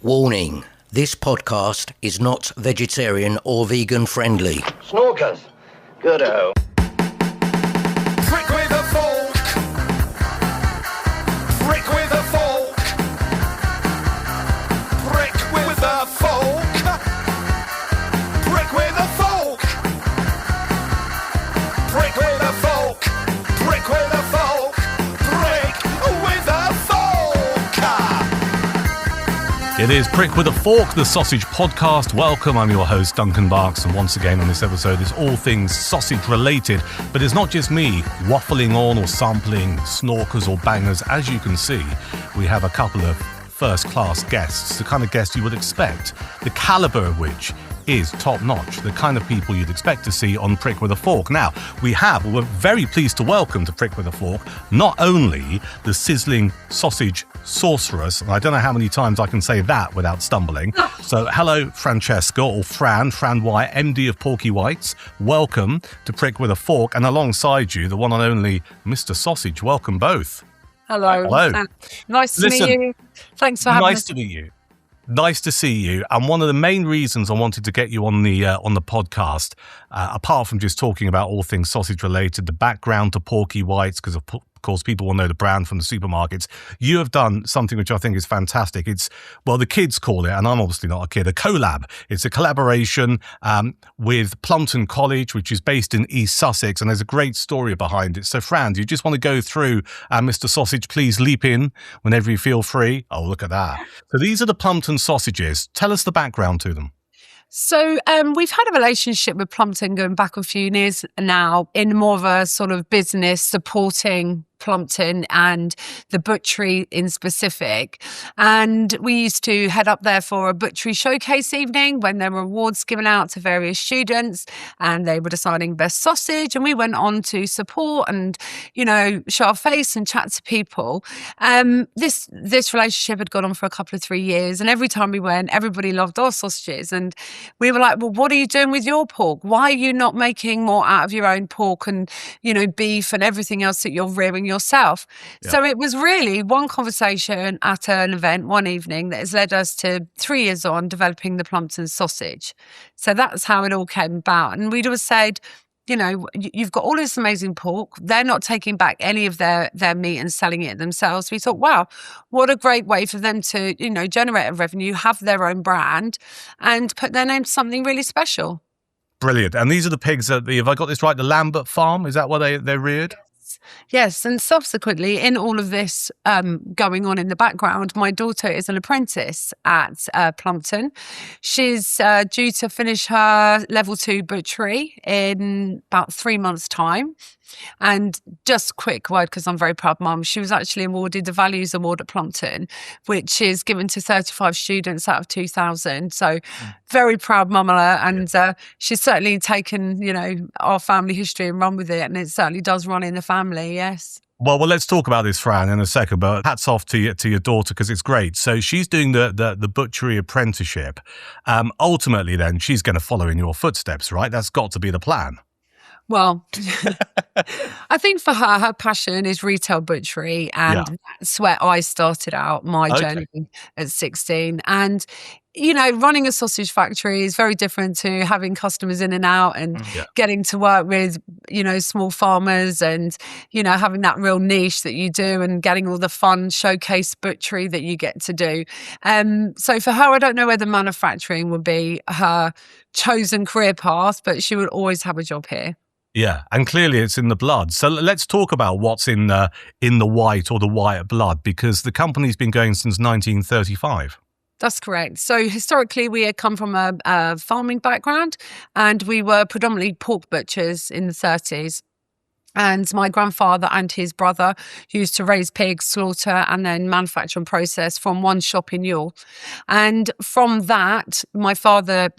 Warning, this podcast is not vegetarian or vegan friendly. Snorkers. Good-o. Prick with a fork. Prick with a fork. Prick with a fork. Prick with a fork. Prick with a fork. Prick with a fork. Prick with a fork. It is Prick with a Fork, the Sausage Podcast. Welcome, I'm your host, Duncan Barks, and once again on this episode is all things sausage related. But it's not just me waffling on or sampling snorkers or bangers. As you can see, we have a couple of first-class guests, the kind of guests you would expect, the caliber of which is top-notch, the kind of people you'd expect to see on Prick with a Fork. Now, we're very pleased to welcome to Prick with a Fork not only the sizzling sausage sorceress, and I don't know how many times I can say that without stumbling. So, hello, Francesca, or Fran White, MD of Porky Whites. Welcome to Prick with a Fork, and alongside you, the one and only Mr. Sausage. Welcome both. Hello. Nice to meet you. Thanks for having us. Nice to meet you. Nice to see you. And one of the main reasons I wanted to get you on the podcast, apart from just talking about all things sausage related, the background to Porky Whites, because of course people will know the brand from the supermarkets. You have done something which I think is fantastic. It's, well, the kids call it, and I'm obviously not a kid, a collab. It's a collaboration with Plumpton College, which is based in East Sussex, and there's a great story behind it. So, Fran, do you just want to go through, Mr. Sausage, please leap in whenever you feel free. Oh, look at that. So these are the Plumpton sausages. Tell us the background to them. So we've had a relationship with Plumpton going back a few years now in more of a sort of business supporting Plumpton and the butchery in specific. And we used to head up there for a butchery showcase evening when there were awards given out to various students and they were deciding best sausage. And we went on to support and, you know, show our face and chat to people. This relationship had gone on for a couple of 3 years. And every time we went, everybody loved our sausages. And we were like, well, what are you doing with your pork? Why are you not making more out of your own pork and, you know, beef and everything else that you're rearing yourself? Yeah. So it was really one conversation at an event one evening that has led us to 3 years on developing the Plumpton sausage. So that's how it all came about. And we'd always said, you know, you've got all this amazing pork. They're not taking back any of their meat and selling it themselves. We thought, wow, what a great way for them to, you know, generate a revenue, have their own brand and put their name to something really special. Brilliant. And these are the pigs that, have I got this right, the Lambert farm? Is that where they're reared? Yes, and subsequently, in all of this going on in the background, my daughter is an apprentice at Plumpton. She's due to finish her level 2 butchery in about 3 months' time. And just quick word, because I'm very proud mum, she was actually awarded the Values Award at Plumpton, which is given to 35 students out of 2,000. So very proud mum of her. And she's certainly taken, you know, our family history and run with it. And it certainly does run in the family, yes. Well, let's talk about this, Fran, in a second, but hats off to your daughter because it's great. So she's doing the butchery apprenticeship. Ultimately, then, she's going to follow in your footsteps, right? That's got to be the plan. Well, I think for her passion is retail butchery, and that's where I started out my journey at 16. And, you know, running a sausage factory is very different to having customers in and out and getting to work with, you know, small farmers and, you know, having that real niche that you do and getting all the fun showcase butchery that you get to do. So for her, I don't know whether manufacturing would be her chosen career path, but she would always have a job here. Yeah, and clearly it's in the blood. So let's talk about what's in the white or the Wyatt blood, because the company's been going since 1935. That's correct. So historically, we had come from a farming background, and we were predominantly pork butchers in the 30s. And my grandfather and his brother used to raise pigs, slaughter, and then manufacture and process from one shop in Ewell. And from that, my father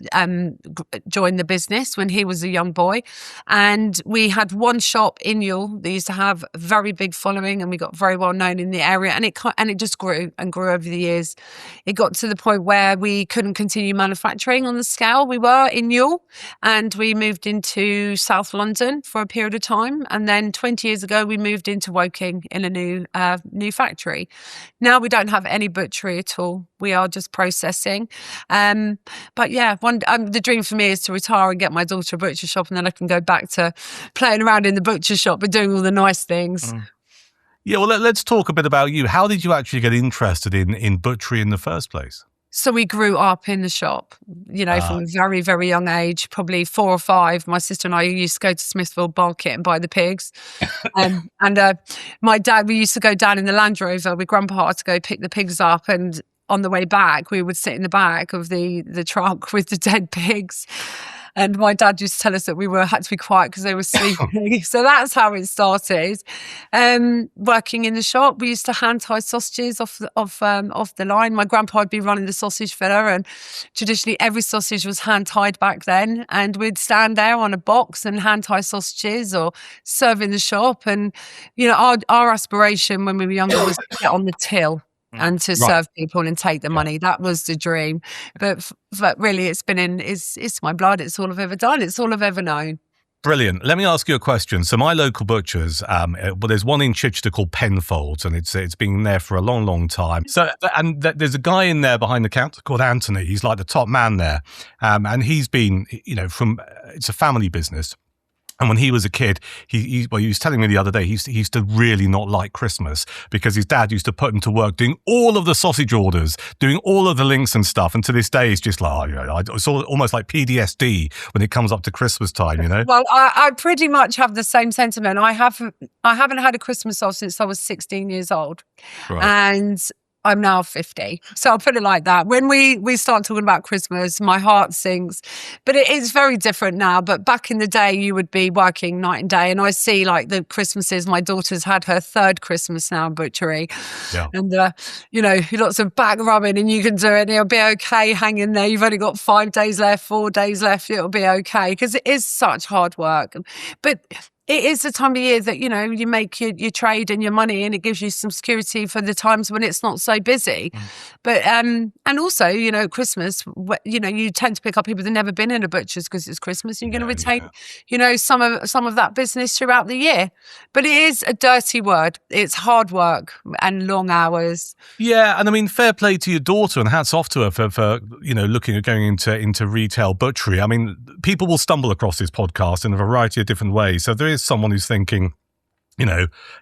joined the business when he was a young boy. And we had one shop in Ewell that used to have a very big following, and we got very well known in the area. And it just grew and grew over the years. It got to the point where we couldn't continue manufacturing on the scale we were in Ewell. And we moved into South London for a period of time. And And then 20 years ago, we moved into Woking in a new factory. Now we don't have any butchery at all. We are just processing. But yeah, the dream for me is to retire and get my daughter a butcher shop, and then I can go back to playing around in the butcher shop but doing all the nice things. Yeah, well, let's talk a bit about you. How did you actually get interested in butchery in the first place? So we grew up in the shop, from a very, very young age, probably 4 or 5. My sister and I used to go to Smithfield Market and buy the pigs. And my dad, we used to go down in the Land Rover with Grandpa to go pick the pigs up. And on the way back, we would sit in the back of the truck with the dead pigs. And my dad used to tell us that we had to be quiet because they were sleeping. So that's how it started. Working in the shop, we used to hand tie sausages off the line. My grandpa would be running the sausage filler, and traditionally every sausage was hand tied back then. And we'd stand there on a box and hand tie sausages or serve in the shop. And our aspiration when we were younger was to get on the till and to serve people and take the money. That was the dream. But really, it's my blood. It's all I've ever done. It's all I've ever known. Brilliant. Let me ask you a question. So my local butchers, there's one in Chichester called Penfolds, and it's been there for a long, long time. So, and there's a guy in there behind the counter called Anthony. He's like the top man there. And he's been, it's a family business. And when he was a kid, he was telling me the other day, he used to really not like Christmas because his dad used to put him to work doing all of the sausage orders, doing all of the links and stuff. And to this day, it's just like, it's almost like PTSD when it comes up to Christmas time, Well, I pretty much have the same sentiment. I haven't had a Christmas off since I was 16 years old. Right. And I'm now 50. So I'll put it like that. When we start talking about Christmas, my heart sinks. But it is very different now. But back in the day, you would be working night and day. And I see like the Christmases, my daughter's had her 3rd Christmas now in butchery. Yeah. And, lots of back rubbing and you can do it and it'll be okay. Hang in there. You've only got 5 days left, 4 days left. It'll be okay. Because it is such hard work. But it is the time of year that, you make your trade and your money, and it gives you some security for the times when it's not so busy. But, and also, Christmas, you tend to pick up people that have never been in a butcher's because it's Christmas. And you're going to retain, some of that business throughout the year. But it is a dirty word. It's hard work and long hours. Yeah. And I mean, fair play to your daughter and hats off to her for looking at going into retail butchery. I mean, people will stumble across this podcast in a variety of different ways. So there is someone who's thinking,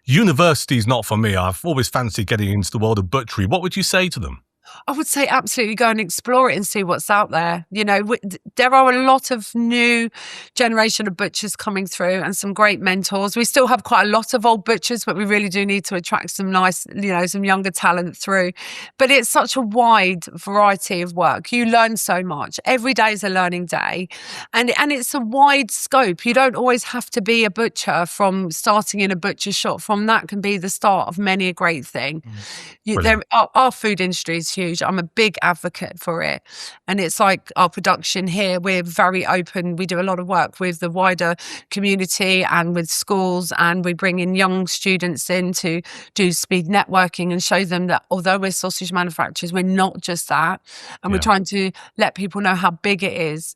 university's not for me. I've always fancied getting into the world of butchery. What would you say to them? I would say absolutely go and explore it and see what's out there. There are a lot of new generation of butchers coming through and some great mentors. We still have quite a lot of old butchers, but we really do need to attract some nice, some younger talent through. But it's such a wide variety of work. You learn so much. Every day is a learning day. And it's a wide scope. You don't always have to be a butcher from starting in a butcher shop. From that can be the start of many a great thing. Our food industry is huge. I'm a big advocate for it. And it's like our production here, we're very open. We do a lot of work with the wider community and with schools, and we bring in young students in to do speed networking and show them that although we're sausage manufacturers, we're not just that. And we're trying to let people know how big it is.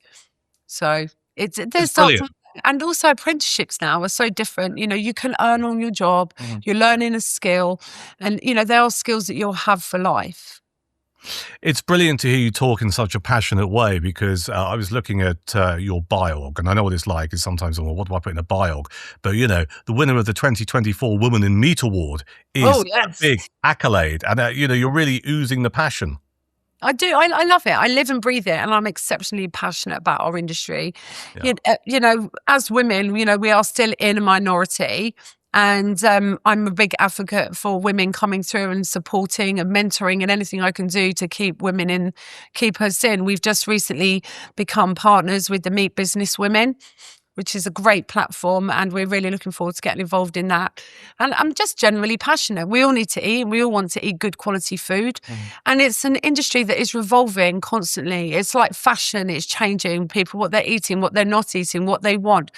So it's brilliant. And also apprenticeships now are so different. You can earn on your job, you're learning a skill, and, there are skills that you'll have for life. It's brilliant to hear you talk in such a passionate way, because I was looking at your biog, and I know what it's like. Is sometimes, what do I put in a biog? But, the winner of the 2024 Woman in Meat Award is a big accolade. And, you're really oozing the passion. I do. I love it. I live and breathe it, and I'm exceptionally passionate about our industry. Yeah. As women, we are still in a minority. And I'm a big advocate for women coming through and supporting and mentoring and anything I can do to keep women in, keep us in. We've just recently become partners with the Meat Business Women, which is a great platform, and we're really looking forward to getting involved in that. And I'm just generally passionate. We all need to eat, and we all want to eat good quality food. And it's an industry that is revolving constantly. It's like fashion, it's changing. People, what they're eating, what they're not eating, what they want.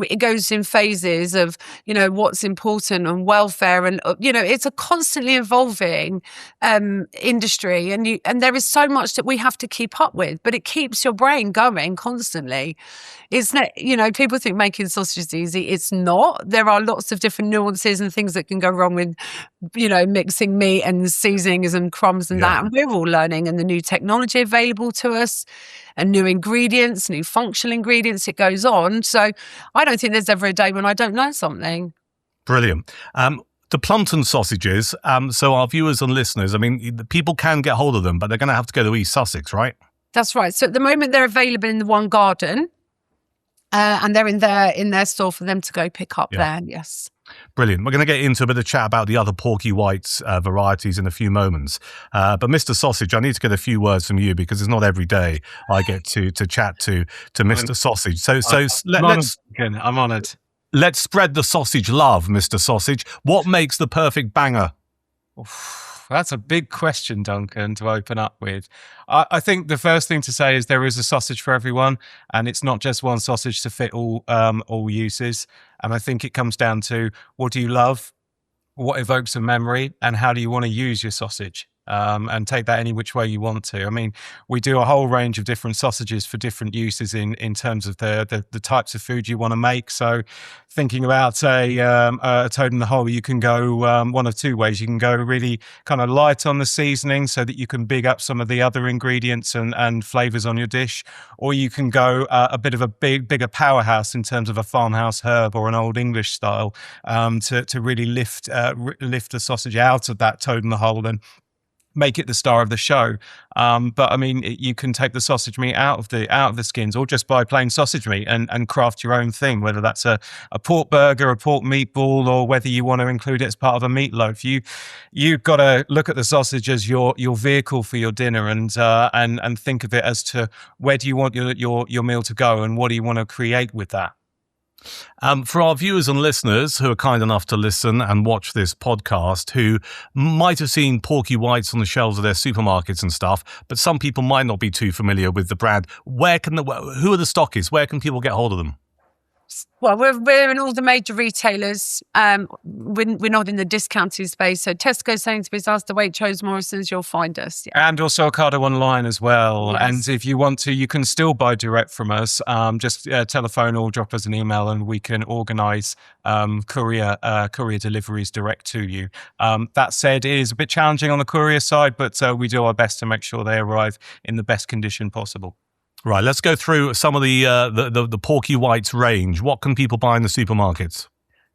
It goes in phases of, what's important and welfare. And, it's a constantly evolving industry. And there is so much that we have to keep up with, but it keeps your brain going constantly. It's not, people think making sausage is easy. It's not. There are lots of different nuances and things that can go wrong with, mixing meat and seasonings and crumbs and that. And we're all learning, and the new technology available to us and new ingredients, new functional ingredients, it goes on. So I don't think there's ever a day when I don't learn something. Brilliant. The Plumpton sausages, so our viewers and listeners, I mean, people can get hold of them, but they're going to have to go to East Sussex, right? That's right. So at the moment, they're available in the One Garden, and they're in their store for them to go pick up there. Yes. Brilliant. We're going to get into a bit of chat about the other Porky Whites varieties in a few moments. But Mr. Sausage, I need to get a few words from you because it's not every day I get to chat to Mr. Sausage. I'm honoured. Let's spread the sausage love, Mr. Sausage. What makes the perfect banger? That's a big question, Duncan, to open up with. I think the first thing to say is there is a sausage for everyone, and it's not just one sausage to fit all uses. And I think it comes down to, what do you love, what evokes a memory, and how do you want to use your sausage? And take that any which way you want to. I mean, we do a whole range of different sausages for different uses in terms of the types of food you want to make. So thinking about a toad in the hole, you can go one of two ways. You can go really kind of light on the seasoning so that you can big up some of the other ingredients and flavors on your dish, or you can go a bit of a bigger powerhouse in terms of a farmhouse herb or an old English style to really lift the sausage out of that toad in the hole and make it the star of the show. But I mean, you can take the sausage meat out of the skins, or just buy plain sausage meat and craft your own thing, whether that's a pork burger, a pork meatball, or whether you want to include it as part of a meatloaf. You've got to look at the sausage as your vehicle for your dinner, and think of it as to where do you want your meal to go, and what do you want to create with that. For our viewers and listeners who are kind enough to listen and watch this podcast, who might have seen Porky Whites on the shelves of their supermarkets and stuff, but some people might not be too familiar with the brand, who are the stockists? Where can people get hold of them? Well, we're in all the major retailers. We're not in the discounting space. So Tesco, Sainsbury's, Asda, Waitrose, Morrison's, you'll find us. Yeah. And also Ocado online as well. Yes. And if you want to, you can still buy direct from us. Just telephone or drop us an email, and we can organise courier deliveries direct to you. That said, it is a bit challenging on the courier side, but we do our best to make sure they arrive in the best condition possible. Right, let's go through some of the Porky Whites range. What can people buy in the supermarkets?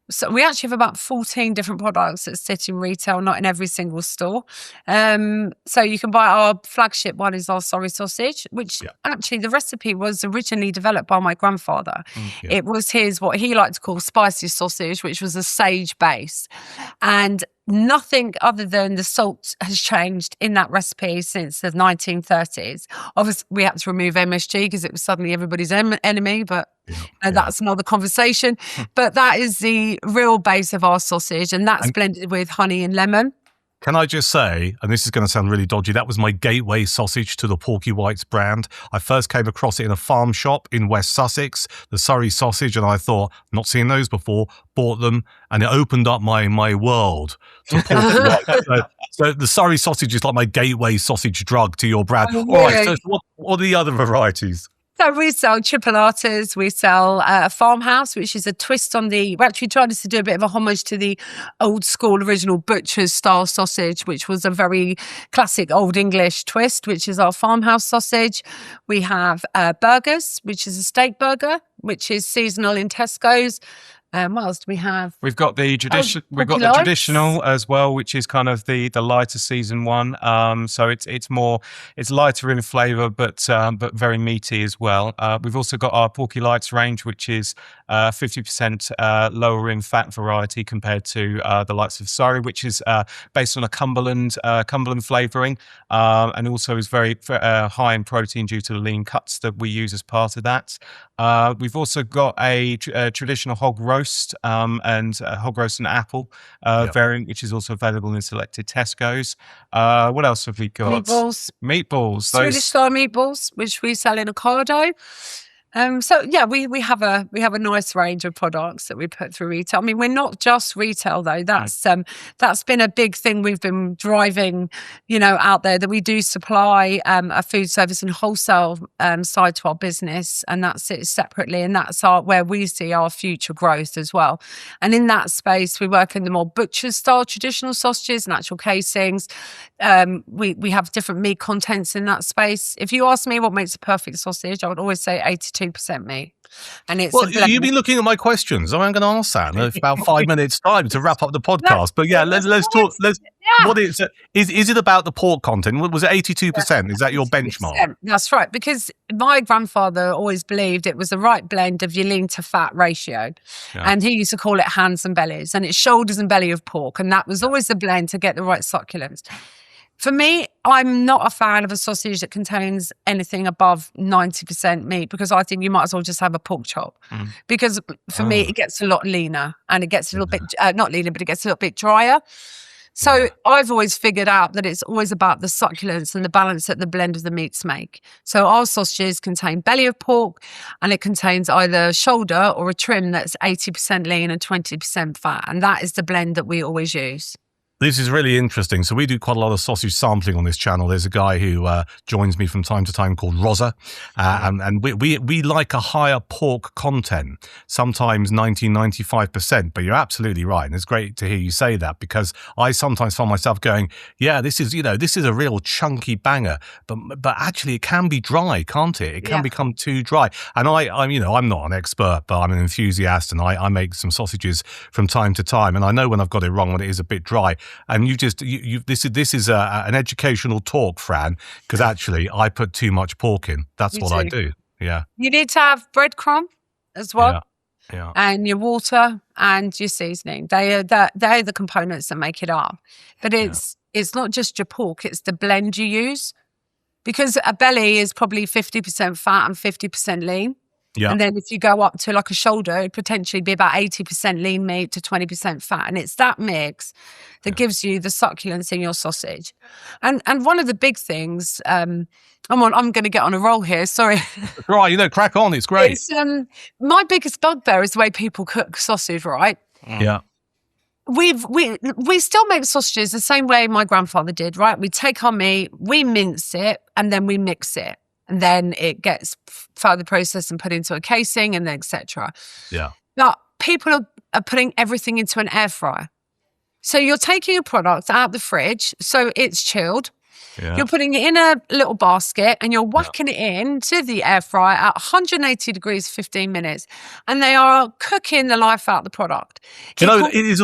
So we actually have about 14 different products that sit in retail, not in every single store. So you can buy our flagship one is our Surrey sausage, which actually the recipe was originally developed by my grandfather. It was what he liked to call spicy sausage, which was a sage base. And nothing other than the salt has changed in that recipe since the 1930s. Obviously, we had to remove MSG because it was suddenly everybody's enemy, but that's another conversation. But that is the real base of our sausage, and that's blended with honey and lemon. Can I just say, and this is going to sound really dodgy, that was my gateway sausage to the Porky Whites brand. I first came across it in a farm shop in West Sussex, the Surrey sausage, and I thought, not seen those before, bought them, and it opened up my world to Porky Whites. So the Surrey sausage is like my gateway sausage drug to your brand. Oh, all right, so what are the other varieties? So we sell chipolatas, we sell a farmhouse, which is a twist on we're actually trying to do a bit of a homage to the old school original butcher's style sausage, which was a very classic old English twist, which is our farmhouse sausage. We have burgers, which is a steak burger, which is seasonal in Tesco's. What else do we have? We've got the traditional as well, which is kind of the lighter season one. So it's lighter in flavour, but very meaty as well. We've also got our Porky Whites range, which is 50% lower in fat variety compared to the likes of Surrey, which is based on a Cumberland flavouring, and also is very high in protein due to the lean cuts that we use as part of that. We've also got a traditional hog roast and hog roast and apple variant, which is also available in selected Tesco's. What else have we got? Meatballs. Swedish style meatballs, which we sell in Ocado. So yeah, we have a nice range of products that we put through retail. I mean, we're not just retail though. That's been a big thing we've been driving, out there, that we do supply a food service and wholesale side to our business, and that sits separately, and that's where we see our future growth as well. And in that space, we work in the more butcher style traditional sausages, natural casings. We have different meat contents in that space. If you ask me what makes a perfect sausage, I would always say 82% meat. And it's you've been looking at my questions. I'm going to ask that in about 5 minutes' time to wrap up the podcast. But yeah, let's talk. What is it about the pork content? Was it 82%? Is that your benchmark? That's right, because my grandfather always believed it was the right blend of your lean to fat ratio, and he used to call it hands and bellies, and it's shoulders and belly of pork, and that was always the blend to get the right succulence. For me, I'm not a fan of a sausage that contains anything above 90% meat, because I think you might as well just have a pork chop. Because for me, it gets a lot leaner, and it gets a little bit, not leaner, but it gets a little bit drier. So I've always figured out that it's always about the succulence and the balance that the blend of the meats make. So our sausages contain belly of pork, and it contains either shoulder or a trim that's 80% lean and 20% fat. And that is the blend that we always use. This is really interesting. So we do quite a lot of sausage sampling on this channel. There's a guy who joins me from time to time called Rosa, and we like a higher pork content, sometimes 90-95%. But you're absolutely right, and it's great to hear you say that, because I sometimes find myself going, yeah, this is a real chunky banger, but actually it can be dry, can't it? It can become too dry. And I'm not an expert, but I'm an enthusiast, and I make some sausages from time to time, and I know when I've got it wrong, when it is a bit dry. And this is an educational talk, Fran, because actually I put too much pork in. That's what I do. Yeah. You need to have breadcrumb as well. Yeah. And your water and your seasoning. They're the components that make it up. But it's not just your pork, it's the blend you use. Because a belly is probably 50% fat and 50% lean. Yeah. And then if you go up to like a shoulder, it'd potentially be about 80% lean meat to 20% fat. And it's that mix that gives you the succulence in your sausage. And one of the big things, I'm going to get on a roll here, sorry. Right, crack on, it's great. It's, my biggest bugbear is the way people cook sausage, right? Yeah. We still make sausages the same way my grandfather did, right? We take our meat, we mince it, and then we mix it. And then it gets further processed and put into a casing, and then etc. Yeah. But people are putting everything into an air fryer. So you're taking a product out of the fridge, so it's chilled. Yeah. You're putting it in a little basket, and you're whacking it into the air fryer at 180 degrees, 15 minutes, and they are cooking the life out of the product. It's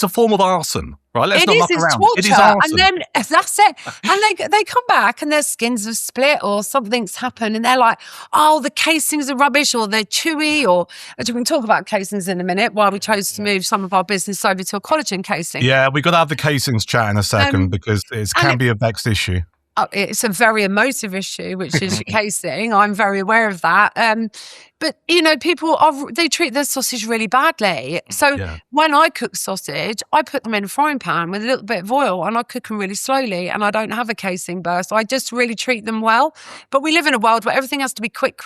a form of arson. Right, let's not muck around. Torture. It is arson. And then that's it. And they come back and their skins have split or something's happened, and they're like, oh, the casings are rubbish, or they're chewy, or we can talk about casings in a minute, while we chose to move some of our business over to a collagen casing. Yeah, we've got to have the casings chat in a second, because it can be a vexed issue. It's a very emotive issue, which is casing. I'm very aware of that. But, people, they treat their sausage really badly. So when I cook sausage, I put them in a frying pan with a little bit of oil, and I cook them really slowly, and I don't have a casing burst. I just really treat them well. But we live in a world where everything has to be quick.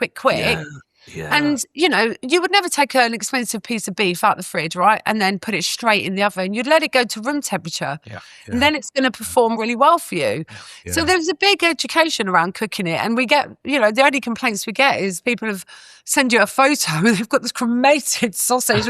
Yeah. And, you would never take an expensive piece of beef out the fridge, right, and then put it straight in the oven. You'd let it go to room temperature, and then it's going to perform really well for you. Yeah. So there's a big education around cooking it. And we get, the only complaints we get is people have send you a photo and they've got this cremated sausage.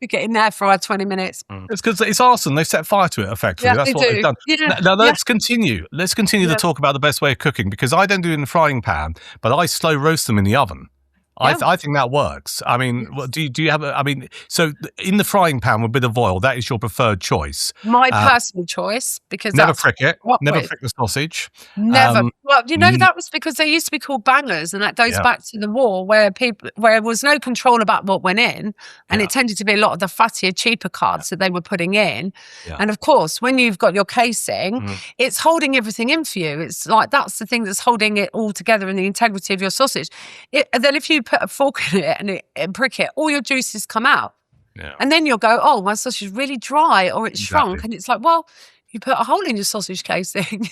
We get in there for 20 minutes. It's because it's arson. They set fire to it, effectively. That's what they've done. Yeah. Now let's continue. Let's continue to talk about the best way of cooking, because I don't do it in the frying pan, but I slow roast them in the oven. I think that works. I mean, do you have? So in the frying pan with a bit of oil, that is your preferred choice. My personal choice, because never frick it. Never frick the sausage. Never. Well, that was because they used to be called bangers, and that goes back to the war where there was no control about what went in, and it tended to be a lot of the fattier, cheaper cards that they were putting in. Yeah. And of course, when you've got your casing, it's holding everything in for you. It's like that's the thing that's holding it all together and the integrity of your sausage. And then if you put a fork in it and prick it, all your juices come out. Yeah. And then you'll go, oh, my sausage is really dry, or it's shrunk. And it's like, well, you put a hole in your sausage casing.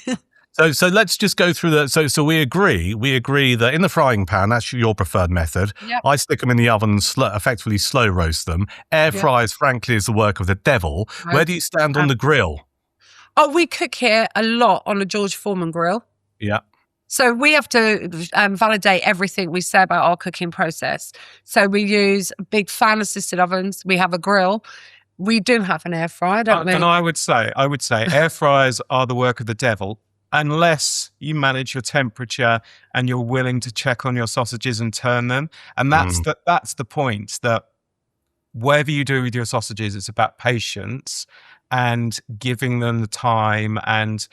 So let's just go through the. So we agree that in the frying pan, that's your preferred method. Yep. I stick them in the oven and effectively slow roast them. Air fryers, frankly, is the work of the devil. Right. Where do you stand on the grill? Oh, we cook here a lot on a George Foreman grill. Yeah. So we have to validate everything we say about our cooking process. So we use big fan-assisted ovens. We have a grill. We do have an air fryer, don't we? And I would say air fryers are the work of the devil unless you manage your temperature and you're willing to check on your sausages and turn them. And that's the point, that whatever you do with your sausages, it's about patience and giving them the time and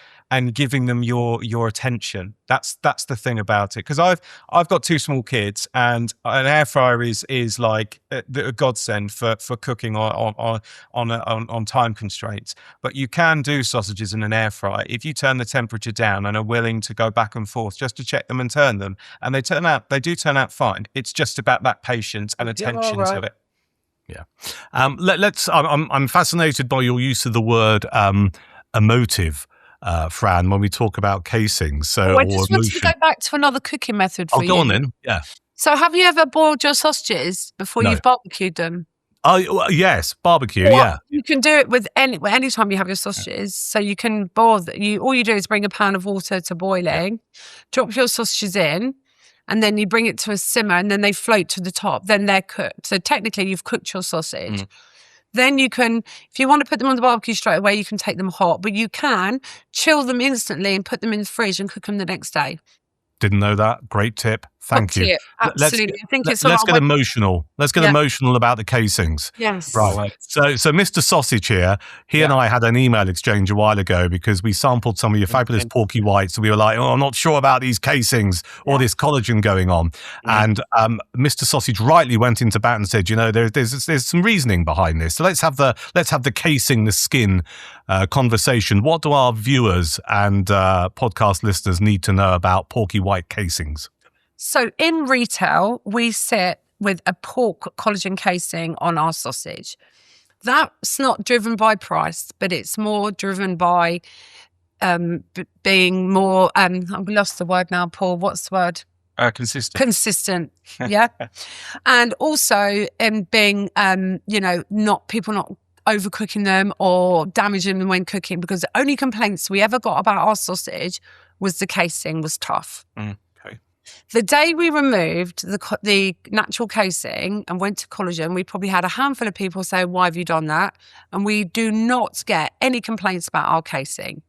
giving them your attention. That's the thing about it. Because I've got 2 small kids, and an air fryer is like a godsend for cooking on time constraints. But you can do sausages in an air fryer if you turn the temperature down and are willing to go back and forth just to check them and turn them, and they do turn out fine. It's just about that patience and attention to it. Yeah. I'm fascinated by your use of the word emotive, Fran, when we talk about casings. So, I just want to go back to another cooking method for you. Go on then. Yeah. So have you ever boiled your sausages before you've barbecued them? Oh, yes. Barbecue. Yeah. You can do it with any time you have your sausages. So you can boil all you do is bring a pan of water to boiling, drop your sausages in, and then you bring it to a simmer, and then they float to the top. Then they're cooked. So technically, you've cooked your sausage. Then you can, if you want to put them on the barbecue straight away, you can take them hot. But you can chill them instantly and put them in the fridge and cook them the next day. Didn't know that. Great tip. Thank you. Absolutely. I think it's let's get emotional. Let's get emotional about the casings. Yes. Right. So Mr. Sausage here, and I had an email exchange a while ago because we sampled some of your fabulous Porky Whites, and we were like, I'm not sure about these casings or this collagen going on. And Mr. Sausage rightly went into bat and said, there's some reasoning behind this. So let's have the casing, the skin conversation. What do our viewers and podcast listeners need to know about Porky White casings? So in retail, we sit with a pork collagen casing on our sausage. That's not driven by price, but it's more driven by being more, I've lost the word now, Paul. What's the word? Consistent. Consistent, yeah. And also being, not overcooking them or damaging them when cooking, because the only complaints we ever got about our sausage was the casing was tough. The day we removed the natural casing and went to collagen, we probably had a handful of people say, why have you done that? And we do not get any complaints about our casing.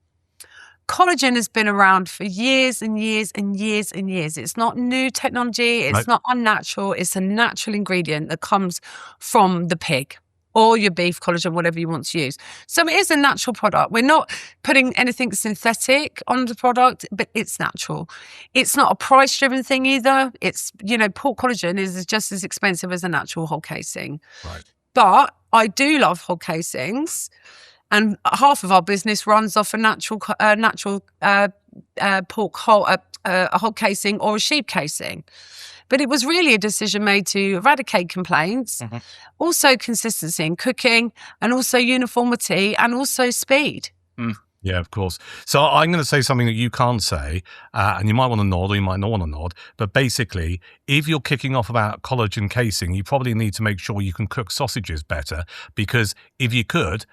Collagen has been around for years and years and years and years. It's not new technology. It's not unnatural. It's a natural ingredient that comes from the pig or your beef collagen, whatever you want to use. So it is a natural product. We're not putting anything synthetic on the product, but it's natural. It's not a price-driven thing either. It's, pork collagen is just as expensive as a natural whole casing. Right. But I do love whole casings, and half of our business runs off a natural pork whole, a whole casing or a sheep casing. But it was really a decision made to eradicate complaints, also consistency in cooking, and also uniformity, and also speed. Yeah, of course. So I'm going to say something that you can't say, and you might want to nod or you might not want to nod. But basically, if you're kicking off about collagen casing, you probably need to make sure you can cook sausages better, because if you could,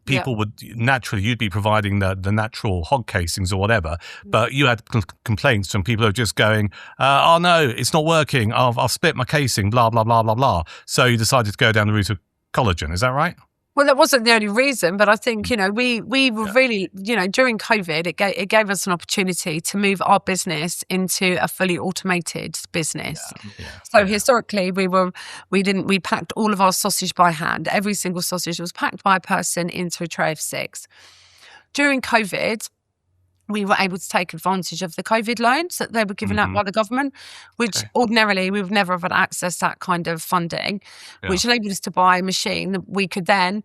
people would naturally, you'd be providing the natural hog casings or whatever, but you had complaints from people who are just going, oh no, it's not working. I've split my casing, blah, blah, blah, blah, blah. So you decided to go down the route of collagen. Is that right? Well, that wasn't the only reason, but I think, we were really, during COVID, it gave us an opportunity to move our business into a fully automated business. So historically, we packed all of our sausage by hand. Every single sausage was packed by a person into a tray of 6. During COVID, we were able to take advantage of the COVID loans that they were given out by the government, which ordinarily we would never have had access to that kind of funding, which enabled us to buy a machine that we could then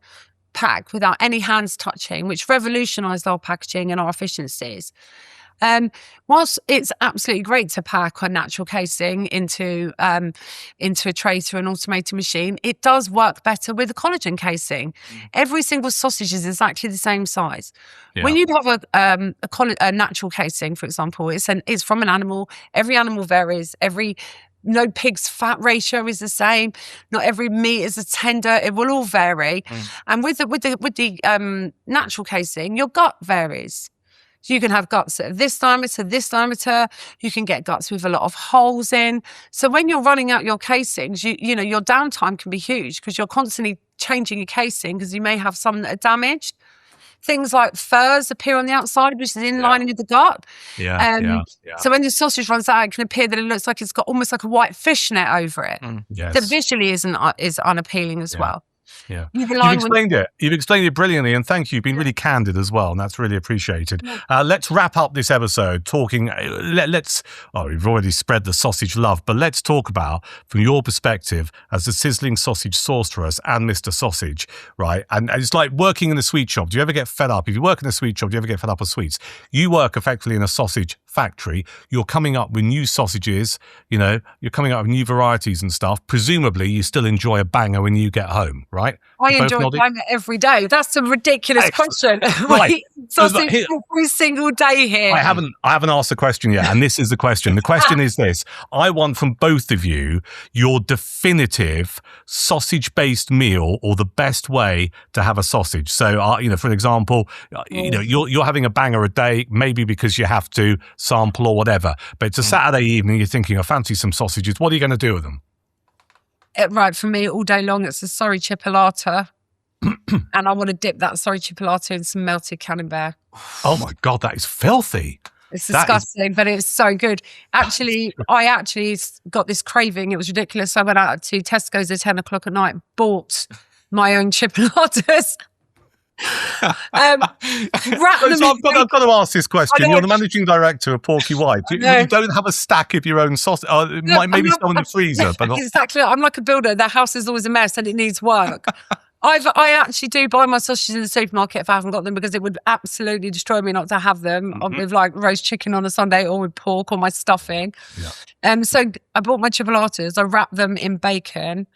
pack without any hands touching, which revolutionised our packaging and our efficiencies. Whilst it's absolutely great to pack a natural casing into a tray through an automated machine, it does work better with a collagen casing. Every single sausage is exactly the same size. When you have a natural casing, for example, it's from an animal. Every animal varies. No pig's fat ratio is the same. Not every meat is as tender. It will all vary. And with the natural casing, your gut varies. So you can have guts at this diameter. You can get guts with a lot of holes in. So when you're running out your casings, you know your downtime can be huge because you're constantly changing your casing because you may have some that are damaged. Things like furs appear on the outside, which is in line with the gut. So when the sausage runs out, it can appear that it looks like it's got almost like a white fishnet over it. That visually is unappealing as well. Yeah, you've explained it brilliantly, and thank you. You've been really candid as well, and that's really appreciated. Let's wrap up this episode talking. We've already spread the sausage love, but let's talk about, from your perspective as the sizzling sausage sorceress and Mr. Sausage, right? And it's like working in a sweet shop. Do you ever get fed up? If you work in a sweet shop, do you ever get fed up with sweets? You work effectively in a sausage factory. You're coming up with new sausages. You know, you're coming up with new varieties and stuff. Presumably, you still enjoy a banger when you get home, right? I enjoy banger every day. That's a ridiculous question. Right. Sausage every single day here. I haven't asked the question yet, and this is the question. The question is this: I want from both of you your definitive sausage-based meal, or the best way to have a sausage. So, for example, you're having a banger a day, maybe because you have to sample or whatever. But it's a Saturday evening. You're thinking, I fancy some sausages. What are you going to do with them? Right, for me, all day long, it's a Surrey chipolata. And I want to dip that Surrey chipolata in some melted camembert. Oh my God, that is filthy. It's disgusting, but it's so good. I actually got this craving. It was ridiculous. I went out to Tesco's at 10 o'clock at night, bought my own chipolatas. I've got to ask this question. You're the managing director of Porky Whites. You don't have a stack of your own sausage. Maybe some in the freezer, but not... Exactly. I'm like a builder. The house is always a mess and it needs work. I actually do buy my sausages in the supermarket if I haven't got them, because it would absolutely destroy me not to have them with like roast chicken on a Sunday, or with pork, or my stuffing. So I bought my chipolatas. I wrapped them in bacon,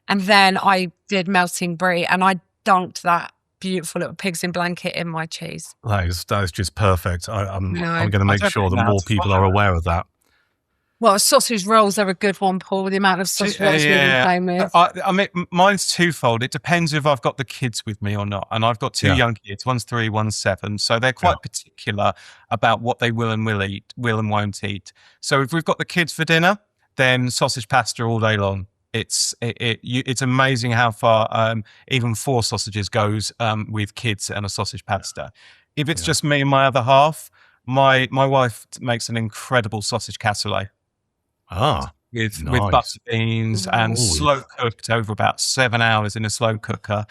and then I did melting brie, and I dunked that beautiful little pigs in blanket in my cheese. That is just perfect. I'm going to make sure that more people are aware of that. Well, sausage rolls are a good one, Paul, with the amount of sausage rolls we've been playing with. I mean, mine's twofold. It depends if I've got the kids with me or not. And I've got two young kids, one's 3, one's 7. So they're quite particular about what they will and won't eat. So if we've got the kids for dinner, then sausage pasta all day long. It's amazing how far even 4 sausages goes with kids and a sausage pasta. If it's just me and my other half, my wife makes an incredible sausage cassoulet. With butter beans and slow cooked over about 7 hours in a slow cooker.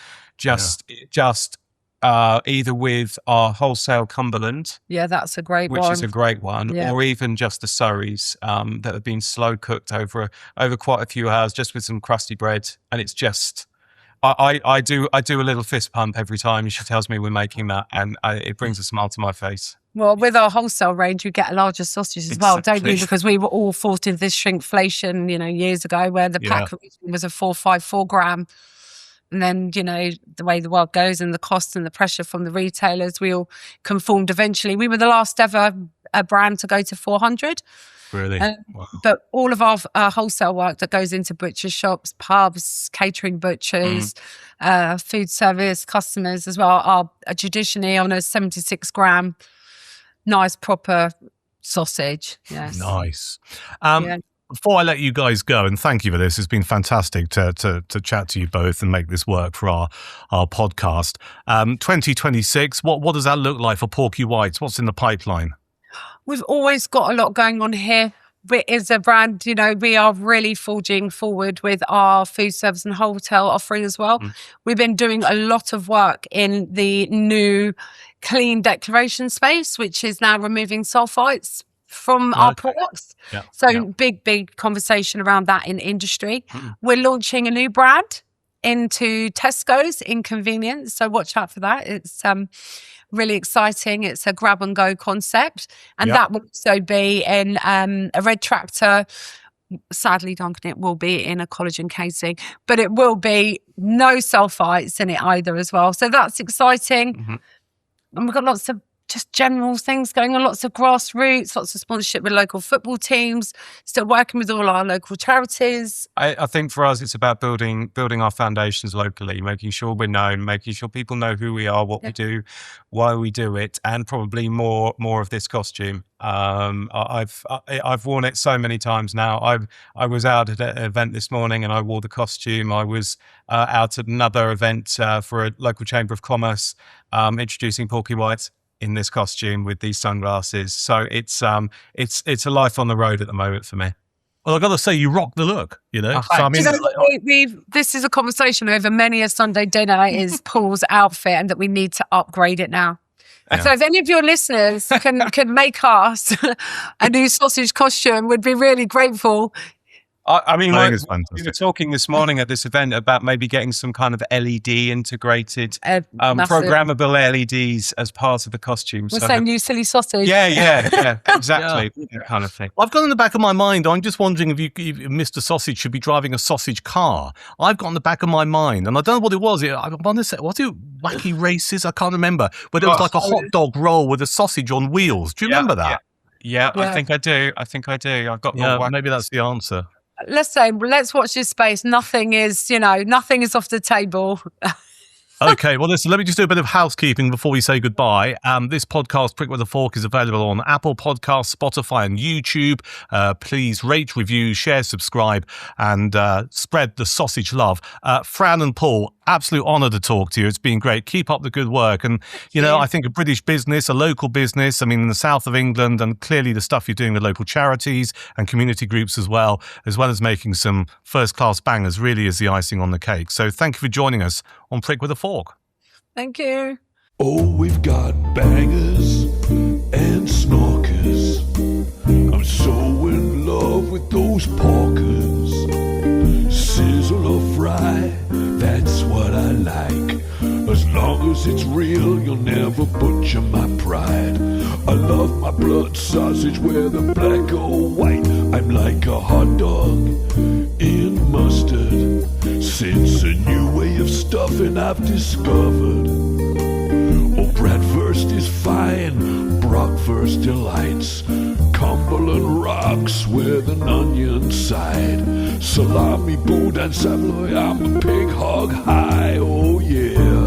Either with our wholesale Cumberland. Yeah, that's a great one. Which is a great one. Or even just the Surreys that have been slow cooked over quite a few hours, just with some crusty bread. And it's just, I do a little fist pump every time she tells me we're making that, and it brings a smile to my face. Well, with our wholesale range, you get a larger sausage as well, don't you? Because we were all forced into this shrinkflation, years ago, where the pack was a 454 gram. And then, the way the world goes and the cost and the pressure from the retailers, we all conformed eventually. We were the last ever brand to go to 400. Really? Wow. But all of our wholesale work that goes into butcher shops, pubs, catering butchers, food service customers as well are traditionally on a 76 gram, nice proper sausage. Yes. Nice. Before I let you guys go, and thank you for this, it's been fantastic to chat to you both and make this work for our podcast. 2026, what does that look like for Porky Whites? What's in the pipeline? We've always got a lot going on here. As a brand, we are really forging forward with our food service and hotel offering as well. We've been doing a lot of work in the new clean declaration space, which is now removing sulfites from our products. Big conversation around that in industry. We're launching a new brand into Tesco's in convenience. So watch out for that. It's really exciting. It's a grab and go concept. And that will also be in a red tractor. Sadly, Duncan, it will be in a collagen casing, but it will be no sulfites in it either as well. So that's exciting. Mm-hmm. And we've got lots of just general things going on, lots of grassroots, lots of sponsorship with local football teams, still working with all our local charities. I think for us, it's about building our foundations locally, making sure we're known, making sure people know who we are, what we do, why we do it, and probably more of this costume. I've worn it so many times now. I was out at an event this morning and I wore the costume. I was out at another event for a local chamber of commerce, introducing Porky Whites in this costume with these sunglasses. So it's a life on the road at the moment for me. Well, I've got to say, you rock the look, you know. Oh, so, I mean, this is a conversation over many a Sunday dinner is Paul's outfit and that we need to upgrade it now. Yeah. So if any of your listeners can make us a new sausage costume, we'd be really grateful. I mean, we were talking this morning at this event about maybe getting some kind of LED integrated, programmable LEDs as part of the costume. We're saying new silly sausage. Yeah, exactly. That kind of thing. I've got in the back of my mind, I'm just wondering if Mr. Sausage should be driving a sausage car. I've got in the back of my mind, and I don't know what it was. I want to say, was it Wacky Races? I can't remember. But it was like a hot dog roll with a sausage on wheels. Do you remember that? Yeah, I think I do. I've got maybe that's the answer. Let's watch this space. Nothing is off the table. Okay, well, listen, let me just do a bit of housekeeping before we say goodbye. This podcast, Prick with a Fork, is available on Apple Podcasts, Spotify and YouTube. Please rate, review, share, subscribe, and spread the sausage love. Fran and Paul, absolute honour to talk to you. It's been great. Keep up the good work. And, I think a British business, a local business, I mean, in the south of England, and clearly the stuff you're doing with local charities and community groups as well as making some first-class bangers, really is the icing on the cake. So thank you for joining us on Prick with a Fork. Thank you. Oh, we've got bangers and snorkers. I'm so in love with those porkers. Sizzle or fry, that's what I like. As long as it's real, you'll never butcher my pride. I love my blood sausage, whether black or white. I'm like a hot dog in mustard. Since a new way of stuffing I've discovered. Oh, bratwurst is fine, bratwurst delights. Cumberland rocks with an onion side. Salami, boudin, Savoy, I'm a pig hog high, oh yeah.